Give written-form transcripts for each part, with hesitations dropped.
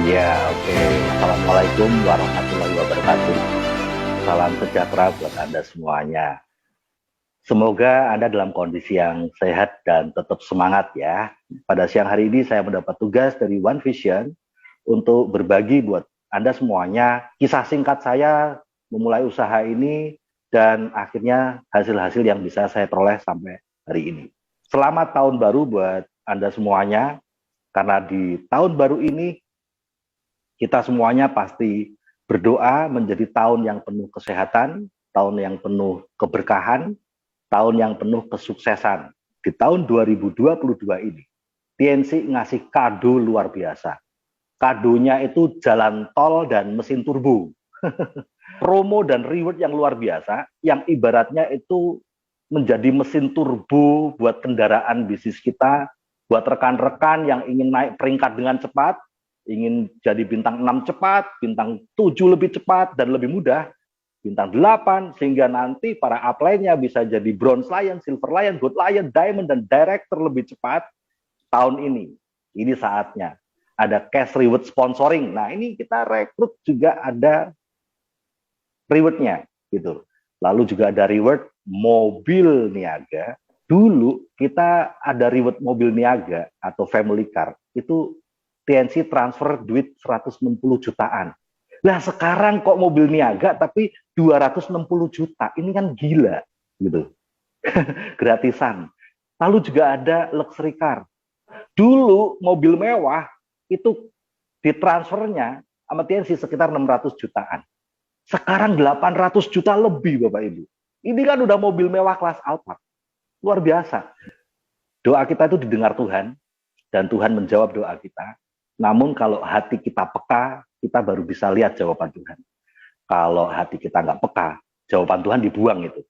Ya, oke. Assalamualaikum warahmatullahi wabarakatuh. Salam sejahtera buat Anda semuanya. Semoga Anda dalam kondisi yang sehat dan tetap semangat ya. Pada siang hari ini saya mendapat tugas dari One Vision untuk berbagi buat Anda semuanya kisah singkat saya memulai usaha ini dan akhirnya hasil-hasil yang bisa saya peroleh sampai hari ini. Selamat tahun baru buat Anda semuanya, karena di tahun baru ini kita semuanya pasti berdoa menjadi tahun yang penuh kesehatan, tahun yang penuh keberkahan, tahun yang penuh kesuksesan. Di tahun 2022 ini, TNC ngasih kado luar biasa. Kadonya itu jalan tol dan mesin turbo. Promo dan reward yang luar biasa, yang ibaratnya itu menjadi mesin turbo buat kendaraan bisnis kita, buat rekan-rekan yang ingin naik peringkat dengan cepat, ingin jadi bintang 6 cepat, bintang 7 lebih cepat dan lebih mudah, bintang 8, sehingga nanti para upline-nya bisa jadi bronze lion, silver lion, gold lion, diamond, dan director lebih cepat tahun ini. Ini saatnya. Ada cash reward sponsoring. Nah, ini kita rekrut juga ada rewardnya gitu. Lalu juga ada reward mobil niaga. Dulu kita ada reward mobil niaga atau family car, itu TNC transfer duit 160 jutaan. Nah sekarang kok mobil niaga tapi 260 juta, ini kan gila gitu. Gratisan. Lalu juga ada luxury car. Dulu mobil mewah itu ditransfernya sama TNC sekitar 600 jutaan. Sekarang 800 juta lebih Bapak Ibu. Ini kan udah mobil mewah kelas Alphard. Luar biasa. Doa kita itu didengar Tuhan, dan Tuhan menjawab doa kita. Namun kalau hati kita peka, kita baru bisa lihat jawaban Tuhan. Kalau hati kita nggak peka, jawaban Tuhan dibuang itu.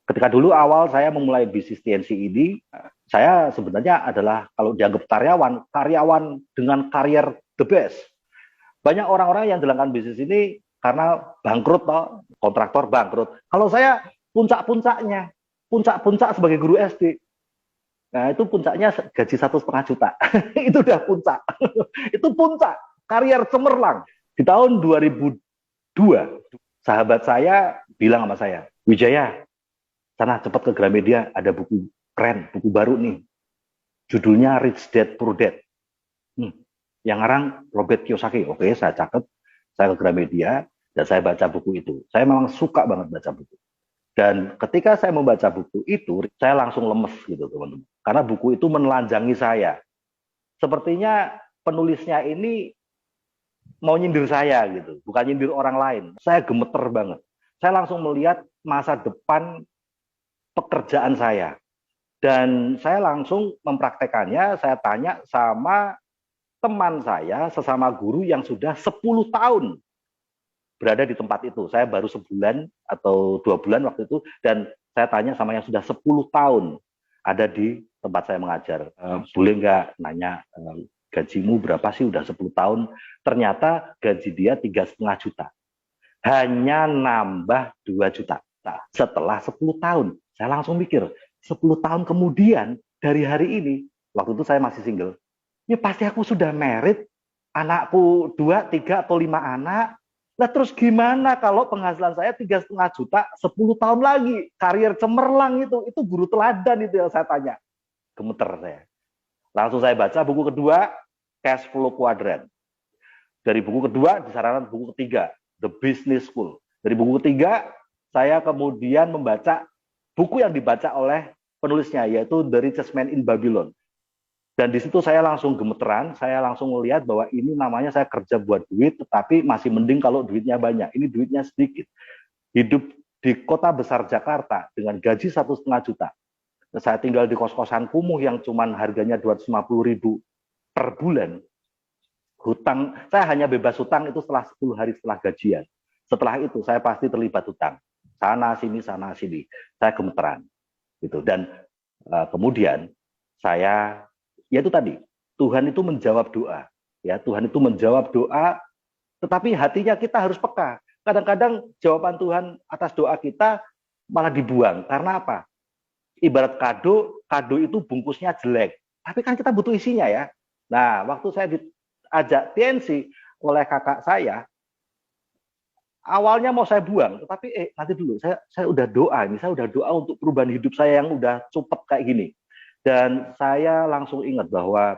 Ketika dulu awal saya memulai bisnis TNC ini, saya sebenarnya adalah kalau dianggap karyawan dengan karier the best. Banyak orang-orang yang jalankan bisnis ini karena bangkrut, toh, kontraktor bangkrut. Kalau saya puncak-puncaknya, puncak sebagai guru SD. Nah itu puncaknya gaji 1,5 juta. Itu udah puncak. Itu puncak karier cemerlang. Di tahun 2002, sahabat saya bilang sama saya, Wijaya, sana cepat ke Gramedia, ada buku keren, buku baru nih. Judulnya Rich Dad Poor Dad. Yang ngarang Robert Kiyosaki. Oke, saya catat, saya ke Gramedia, dan saya baca buku itu. Saya memang suka banget baca buku. Dan ketika saya membaca buku itu, saya langsung lemes gitu teman-teman. Karena buku itu menelanjangi saya. Sepertinya penulisnya ini mau nyindir saya gitu, bukan nyindir orang lain. Saya gemeter banget. Saya langsung melihat masa depan pekerjaan saya. Dan saya langsung mempraktekannya, saya tanya sama teman saya, sesama guru yang sudah 10 tahun berada di tempat itu. Saya baru sebulan atau 2 bulan waktu itu, dan saya tanya sama yang sudah 10 tahun ada di tempat saya mengajar. Boleh nggak nanya, gajimu berapa sih udah 10 tahun? Ternyata gaji dia 3,5 juta. Hanya nambah 2 juta. Setelah 10 tahun, saya langsung mikir, 10 tahun kemudian dari hari ini, waktu itu saya masih single, ya pasti aku sudah married, anakku 2, 3, atau 5 anak. Nah terus gimana kalau penghasilan saya 3,5 juta 10 tahun lagi, karier cemerlang itu guru teladan itu yang saya tanya. Gemeter saya. Langsung saya baca buku kedua, Cash Flow Quadrant. Dari buku kedua disarankan buku ketiga, The Business School. Dari buku ketiga, saya kemudian membaca buku yang dibaca oleh penulisnya, yaitu The Richest Man in Babylon. Dan di situ saya langsung gemeteran, saya langsung melihat bahwa ini namanya saya kerja buat duit, tetapi masih mending kalau duitnya banyak. Ini duitnya sedikit. Hidup di kota besar Jakarta dengan gaji 1,5 juta. Saya tinggal di kos-kosan kumuh yang cuman harganya 250.000 per bulan. Hutang, saya hanya bebas hutang itu setelah 10 hari setelah gajian. Setelah itu saya pasti terlibat hutang. Sana sini. Saya gemeteran. Gitu. Dan kemudian saya, ya itu tadi, Tuhan itu menjawab doa. Ya, Tuhan itu menjawab doa, tetapi hatinya kita harus peka. Kadang-kadang jawaban Tuhan atas doa kita malah dibuang. Karena apa? Ibarat kado itu bungkusnya jelek. Tapi kan kita butuh isinya ya. Nah, waktu saya diajak TNC oleh kakak saya. Awalnya mau saya buang, tetapi nanti dulu, saya udah doa ini, saya udah doa untuk perubahan hidup saya yang udah cupet kayak gini. Dan saya langsung ingat bahwa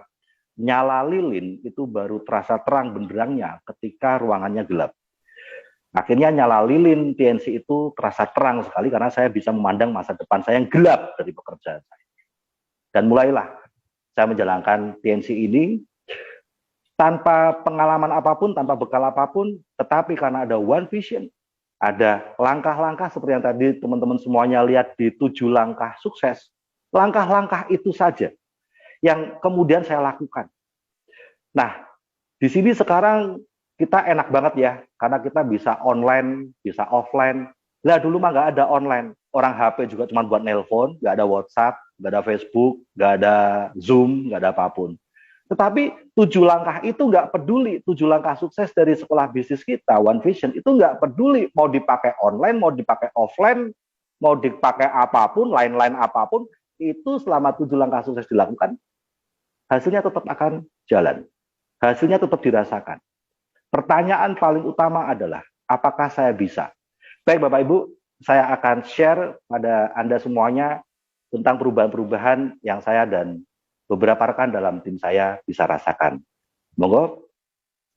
nyala lilin itu baru terasa terang benderangnya ketika ruangannya gelap. Akhirnya nyala lilin TNC itu terasa terang sekali karena saya bisa memandang masa depan saya yang gelap dari pekerjaan saya. Dan mulailah saya menjalankan TNC ini tanpa pengalaman apapun, tanpa bekal apapun, tetapi karena ada one vision, ada langkah-langkah seperti yang tadi teman-teman semuanya lihat di 7 langkah sukses. Langkah-langkah itu saja yang kemudian saya lakukan. Nah, di sini sekarang kita enak banget ya, karena kita bisa online, bisa offline. Lah dulu mah nggak ada online. Orang HP juga cuma buat nelpon, nggak ada WhatsApp, nggak ada Facebook, nggak ada Zoom, nggak ada apapun. Tetapi 7 langkah itu nggak peduli, 7 langkah sukses dari sekolah bisnis kita, One Vision, itu nggak peduli mau dipakai online, mau dipakai offline, mau dipakai apapun, lain-lain apapun, itu selama 7 langkah sukses dilakukan, hasilnya tetap akan jalan. Hasilnya tetap dirasakan. Pertanyaan paling utama adalah, apakah saya bisa? Baik Bapak Ibu, saya akan share pada Anda semuanya tentang perubahan-perubahan yang saya dan beberapa rekan dalam tim saya bisa rasakan. Monggo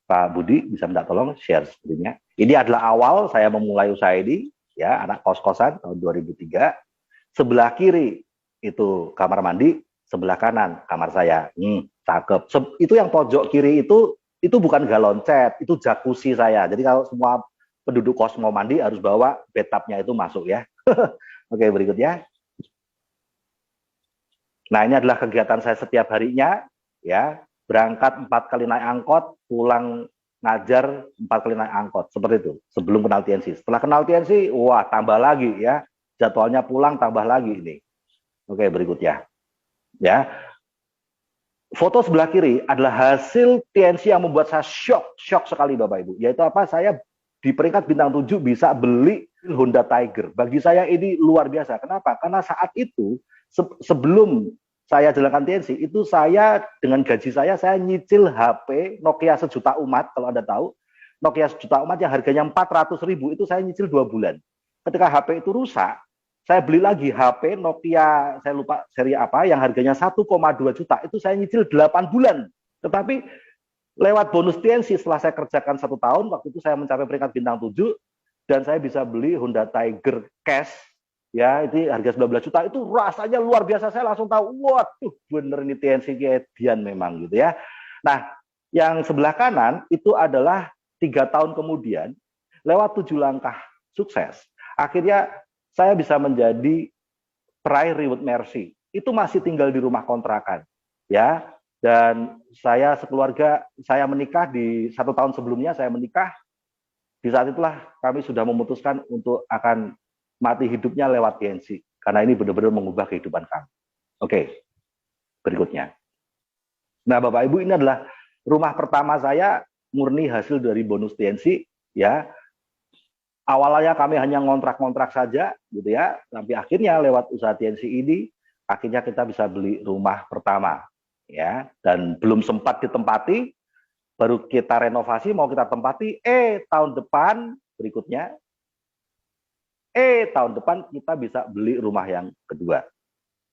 Pak Budi bisa minta tolong share screen-nya. Ini adalah awal saya memulai usaha ini, ya, anak kos-kosan tahun 2003. Sebelah kiri itu kamar mandi, sebelah kanan kamar saya. Cakep. Itu yang pojok kiri itu bukan galon cat, itu jacuzzi saya. Jadi kalau semua penduduk kos mau mandi harus bawa bathtub-nya itu masuk ya. Oke, berikutnya. Nah, ini adalah kegiatan saya setiap harinya, ya. Berangkat 4 kali naik angkot, pulang ngajar 4 kali naik angkot, seperti itu. Sebelum kenal TNC. Setelah kenal TNC, wah tambah lagi ya. Jadwalnya pulang tambah lagi ini. Oke, berikutnya. Ya. Foto sebelah kiri adalah hasil TNC yang membuat saya shock sekali Bapak Ibu. Yaitu apa? Saya di peringkat bintang 7 bisa beli Honda Tiger. Bagi saya ini luar biasa. Kenapa? Karena saat itu sebelum saya jalankan TNC, itu saya dengan gaji saya nyicil HP Nokia sejuta umat, kalau Anda tahu. Nokia sejuta umat yang harganya 400.000 itu saya nyicil 2 bulan. Ketika HP itu rusak, saya beli lagi HP Nokia, saya lupa seri apa, yang harganya 1,2 juta, itu saya nyicil 8 bulan. Tetapi lewat bonus TNC setelah saya kerjakan 1 tahun, waktu itu saya mencapai peringkat bintang 7, dan saya bisa beli Honda Tiger Cash, ya, itu harga 19 juta, itu rasanya luar biasa. Saya langsung tahu, waduh, bener ini TNC Dian memang gitu ya. Nah, yang sebelah kanan itu adalah 3 tahun kemudian, lewat 7 langkah sukses, akhirnya saya bisa menjadi peraih reward Mercy. Itu masih tinggal di rumah kontrakan, ya. Dan saya sekeluarga, saya menikah di 1 tahun sebelumnya, saya menikah. Di saat itulah kami sudah memutuskan untuk akan mati hidupnya lewat TNC. Karena ini benar-benar mengubah kehidupan kami. Oke, berikutnya. Nah, Bapak Ibu, ini adalah rumah pertama saya murni hasil dari bonus TNC, ya. Awalnya kami hanya ngontrak-ngontrak saja, gitu ya. Tapi akhirnya lewat usaha TNC ini, akhirnya kita bisa beli rumah pertama, ya. Dan belum sempat ditempati, baru kita renovasi, mau kita tempati, tahun depan berikutnya, tahun depan kita bisa beli rumah yang kedua,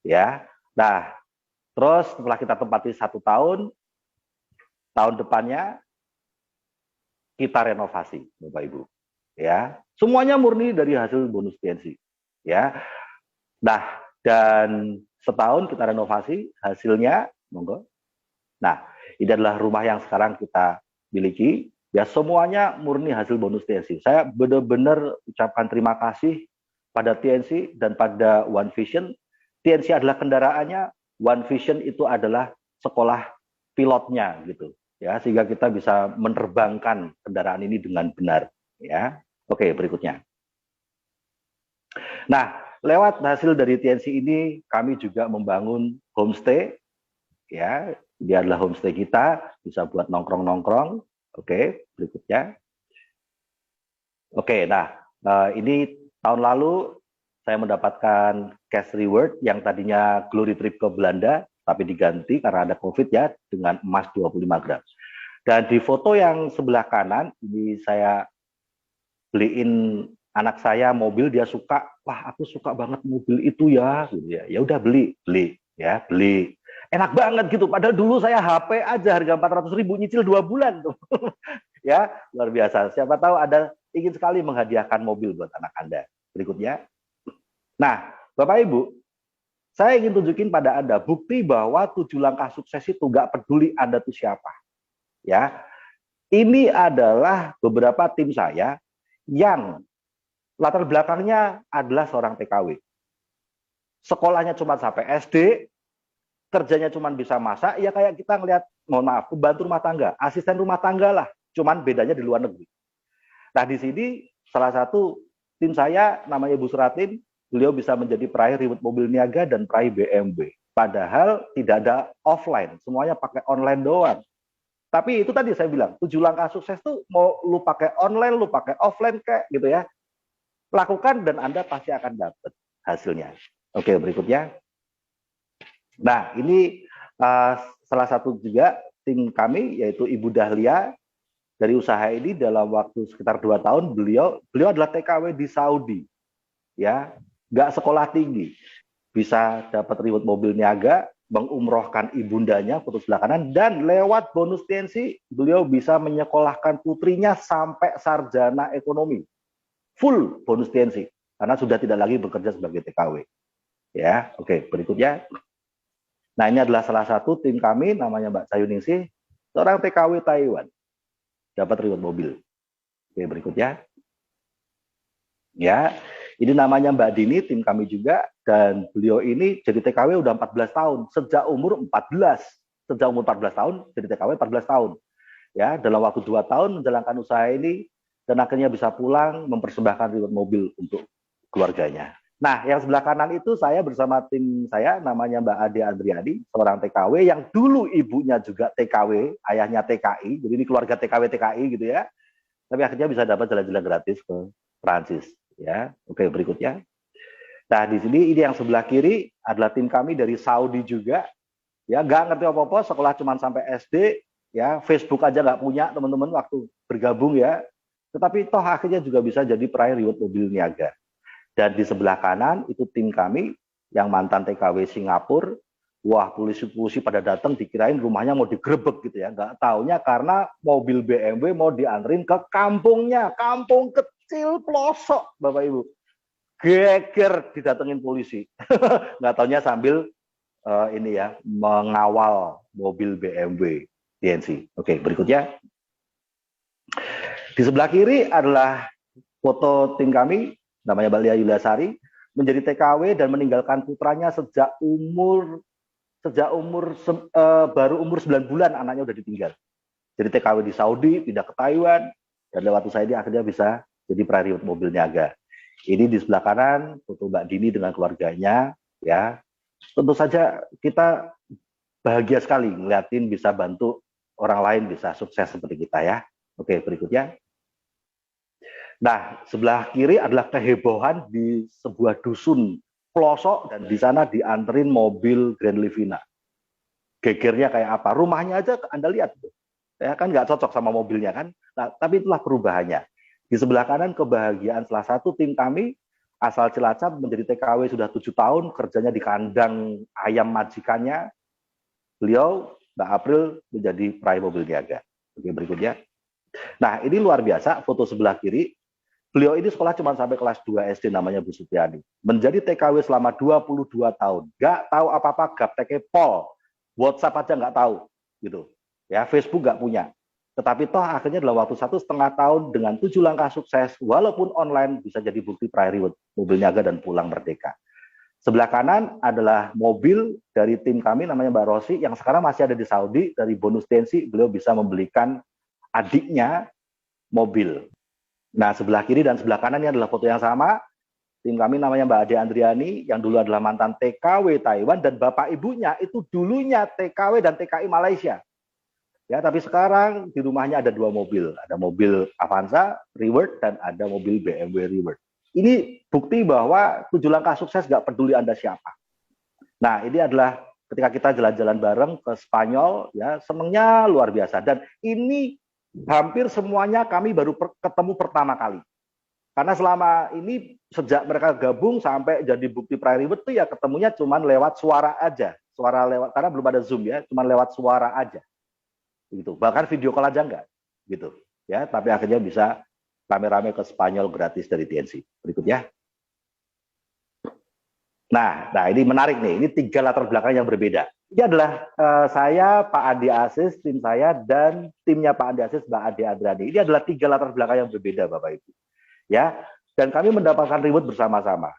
ya. Nah, terus setelah kita tempati 1 tahun, tahun depannya kita renovasi, Bapak Ibu, ya. Semuanya murni dari hasil bonus TNC, ya. Nah, dan setahun kita renovasi, hasilnya, monggo. Nah, ini adalah rumah yang sekarang kita miliki. Ya, semuanya murni hasil bonus TNC. Saya benar-benar ucapkan terima kasih pada TNC dan pada One Vision. TNC adalah kendaraannya, One Vision itu adalah sekolah pilotnya gitu. Ya, sehingga kita bisa menerbangkan kendaraan ini dengan benar, ya. Oke, berikutnya. Nah, lewat hasil dari TNC ini kami juga membangun homestay, ya. Ini adalah homestay kita, bisa buat nongkrong-nongkrong. Oke, berikutnya. Oke, nah, ini tahun lalu saya mendapatkan cash reward yang tadinya glory trip ke Belanda, tapi diganti karena ada COVID ya, dengan emas 25 gram. Dan di foto yang sebelah kanan, ini saya beliin anak saya mobil, dia suka, wah aku suka banget mobil itu ya, gitu ya. Ya udah beli, ya beli. Enak banget gitu. Padahal dulu saya HP aja harga 400.000 nyicil 2 bulan tuh. Ya, luar biasa. Siapa tahu ada ingin sekali menghadiahkan mobil buat anak Anda. Berikutnya. Nah, Bapak Ibu, saya ingin tunjukin pada Anda bukti bahwa 7 langkah sukses itu nggak peduli Anda tuh siapa. Ya, ini adalah beberapa tim saya yang latar belakangnya adalah seorang TKW. Sekolahnya cuma sampai SD, kerjanya cuma bisa masak, ya kayak kita ngelihat, mohon maaf, pembantu rumah tangga, asisten rumah tangga lah, cuman bedanya di luar negeri. Nah, di sini salah satu tim saya namanya Bu Suratin, beliau bisa menjadi peraih reward mobil niaga dan peraih BMW. Padahal tidak ada offline, semuanya pakai online doang. Tapi itu tadi saya bilang, 7 langkah sukses tuh mau lu pakai online, lu pakai offline kayak gitu ya. Lakukan dan Anda pasti akan dapat hasilnya. Oke, berikutnya. Nah, ini salah satu juga tim kami, yaitu Ibu Dahlia. Dari usaha ini dalam waktu sekitar 2 tahun, beliau adalah TKW di Saudi. Ya, nggak sekolah tinggi. Bisa dapat reward mobil niaga, mengumrohkan ibundanya, foto sebelah kanan, dan lewat bonus TNC, beliau bisa menyekolahkan putrinya sampai sarjana ekonomi. Full bonus TNC, karena sudah tidak lagi bekerja sebagai TKW. Ya, oke, berikutnya. Nah, ini adalah salah satu tim kami, namanya Mbak Sayuningsih, seorang TKW Taiwan. Dapat reward mobil. Oke, berikutnya. Ya, ini namanya Mbak Dini, tim kami juga, dan beliau ini jadi TKW udah 14 tahun, sejak umur 14. Sejak umur 14 tahun, jadi TKW 14 tahun. Ya, dalam waktu 2 tahun menjalankan usaha ini, dan akhirnya bisa pulang mempersembahkan reward mobil untuk keluarganya. Nah, yang sebelah kanan itu saya bersama tim saya, namanya Mbak Ade Adriani, seorang TKW yang dulu ibunya juga TKW, ayahnya TKI, jadi ini keluarga TKW-TKI gitu ya. Tapi akhirnya bisa dapat jalan-jalan gratis ke Prancis. Ya, oke, berikutnya. Nah, di sini ini yang sebelah kiri adalah tim kami dari Saudi juga. Ya, nggak ngerti apa-apa, sekolah cuma sampai SD, ya, Facebook aja nggak punya teman-teman waktu bergabung ya. Tetapi toh akhirnya juga bisa jadi peraih reward mobil niaga. Dan di sebelah kanan itu tim kami yang mantan TKW Singapura. Wah, polisi-polisi pada datang dikirain rumahnya mau digerebek gitu ya. Nggak taunya karena mobil BMW mau dianterin ke kampungnya. Kampung kecil pelosok, Bapak Ibu. Geger didatengin polisi. Nggak taunya sambil ini ya, mengawal mobil BMW TNC. Oke, berikutnya. Di sebelah kiri adalah foto tim kami, namanya Mbak Lia Yulasari, menjadi TKW dan meninggalkan putranya sejak baru umur 9 bulan anaknya udah ditinggal. Jadi TKW di Saudi, pindah ke Taiwan, dan lewat usaha ini akhirnya bisa jadi peraih reward mobil niaga. Ini di sebelah kanan foto Mbak Dini dengan keluarganya, ya. Tentu saja kita bahagia sekali ngeliatin bisa bantu orang lain bisa sukses seperti kita ya. Oke, berikutnya. Nah, sebelah kiri adalah kehebohan di sebuah dusun pelosok dan di sana dianterin mobil Grand Livina. Gegernya kayak apa? Rumahnya aja Anda lihat, ya kan nggak cocok sama mobilnya kan? Nah, tapi itulah perubahannya. Di sebelah kanan kebahagiaan salah satu tim kami asal Cilacap menjadi TKW sudah 7 tahun, kerjanya di kandang ayam majikannya. Beliau Mbak April menjadi peraih mobil niaga. Oke, berikutnya. Nah, ini luar biasa foto sebelah kiri. Beliau ini sekolah cuma sampai kelas 2 SD, namanya Bu Supiani. Menjadi TKW selama 22 tahun. Nggak tahu apa-apa, gapteknya pol. WhatsApp aja nggak tahu. Gitu. Ya, Facebook nggak punya. Tetapi toh akhirnya dalam waktu 1,5 tahun dengan 7 langkah sukses, walaupun online bisa jadi bukti peraih reward mobil niaga dan pulang merdeka. Sebelah kanan adalah mobil dari tim kami, namanya Mbak Rosi, yang sekarang masih ada di Saudi. Dari bonus tensi, beliau bisa membelikan adiknya mobil. Nah, sebelah kiri dan sebelah kanan ini adalah foto yang sama. Tim kami namanya Mbak Ade Andriani, yang dulu adalah mantan TKW Taiwan, dan bapak ibunya itu dulunya TKW dan TKI Malaysia. Ya, tapi sekarang di rumahnya ada 2 mobil. Ada mobil Avanza Reward dan ada mobil BMW Reward. Ini bukti bahwa 7 langkah sukses nggak peduli Anda siapa. Nah, ini adalah ketika kita jalan-jalan bareng ke Spanyol, ya senengnya luar biasa. Dan ini hampir semuanya kami baru ketemu pertama kali. Karena selama ini sejak mereka gabung sampai jadi bukti private itu ya ketemunya cuma lewat suara aja, suara lewat karena belum ada Zoom ya, cuma lewat suara aja, gitu. Bahkan video call aja enggak, gitu. Ya, tapi akhirnya bisa rame-rame ke Spanyol gratis dari TNC. Berikut ya. Nah, ini menarik nih. Ini 3 latar belakang yang berbeda. Ini adalah saya, Pak Andi Aziz, tim saya, dan timnya Pak Andi Aziz, Mbak Ade Adrani. Ini adalah 3 latar belakang yang berbeda, Bapak Ibu. Ya, dan kami mendapatkan reward bersama-sama.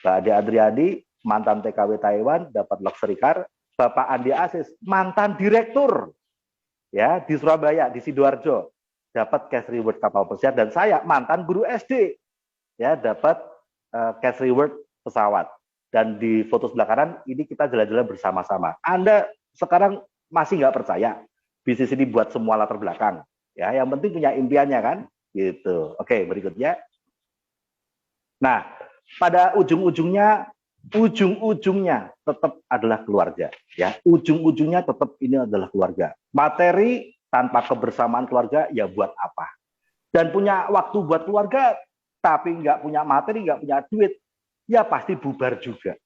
Mbak Ade Adriani, mantan TKW Taiwan, dapat luxury car. Bapak Andi Aziz, mantan direktur, ya di Surabaya, di Sidoarjo, dapat cash reward kapal pesiar. Dan saya mantan guru SD, ya dapat cash reward pesawat. Dan di foto sebelah kanan ini kita jalan-jalan bersama-sama. Anda sekarang masih nggak percaya bisnis ini buat semua latar belakang, ya yang penting punya impiannya kan, gitu. Oke, berikutnya. Nah, pada ujung-ujungnya tetap adalah keluarga, ya. Ujung-ujungnya tetap ini adalah keluarga. Materi tanpa kebersamaan keluarga ya buat apa? Dan punya waktu buat keluarga tapi nggak punya materi, nggak punya duit, ya pasti bubar juga.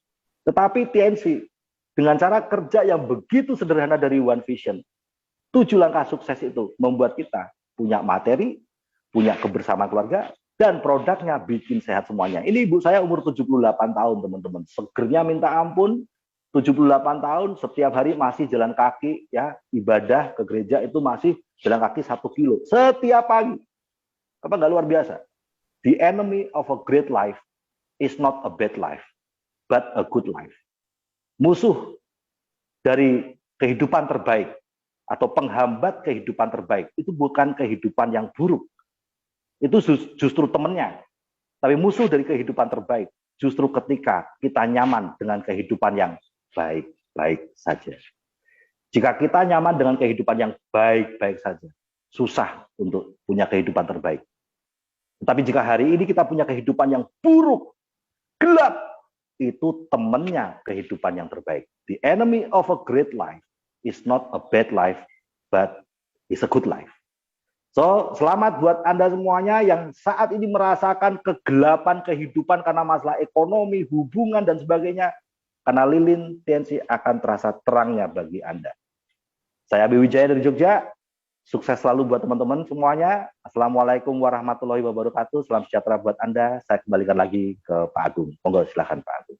Tetapi TNC dengan cara kerja yang begitu sederhana dari One Vision, 7 langkah sukses itu membuat kita punya materi, punya kebersamaan keluarga, dan produknya bikin sehat semuanya. Ini ibu saya umur 78 tahun, teman-teman. Segernya minta ampun, 78 tahun, setiap hari masih jalan kaki, ya ibadah ke gereja itu masih jalan kaki 1 kilo. Setiap pagi. Apa nggak luar biasa? The enemy of a great life is not a bad life, but a good life. Musuh dari kehidupan terbaik atau penghambat kehidupan terbaik itu bukan kehidupan yang buruk. Itu justru temannya. Tapi musuh dari kehidupan terbaik justru ketika kita nyaman dengan kehidupan yang baik-baik saja. Jika kita nyaman dengan kehidupan yang baik-baik saja, susah untuk punya kehidupan terbaik. Tetapi jika hari ini kita punya kehidupan yang buruk, gelap, itu temannya kehidupan yang terbaik. The enemy of a great life is not a bad life, but is a good life. So, selamat buat Anda semuanya yang saat ini merasakan kegelapan kehidupan karena masalah ekonomi, hubungan, dan sebagainya. Karena lilin TNC akan terasa terangnya bagi Anda. Saya Abi Wijaya dari Jogja. Sukses selalu buat teman-teman semuanya. Assalamualaikum warahmatullahi wabarakatuh. Salam sejahtera buat Anda. Saya kembalikan lagi ke Pak Agung. Monggo, silakan Pak Agung.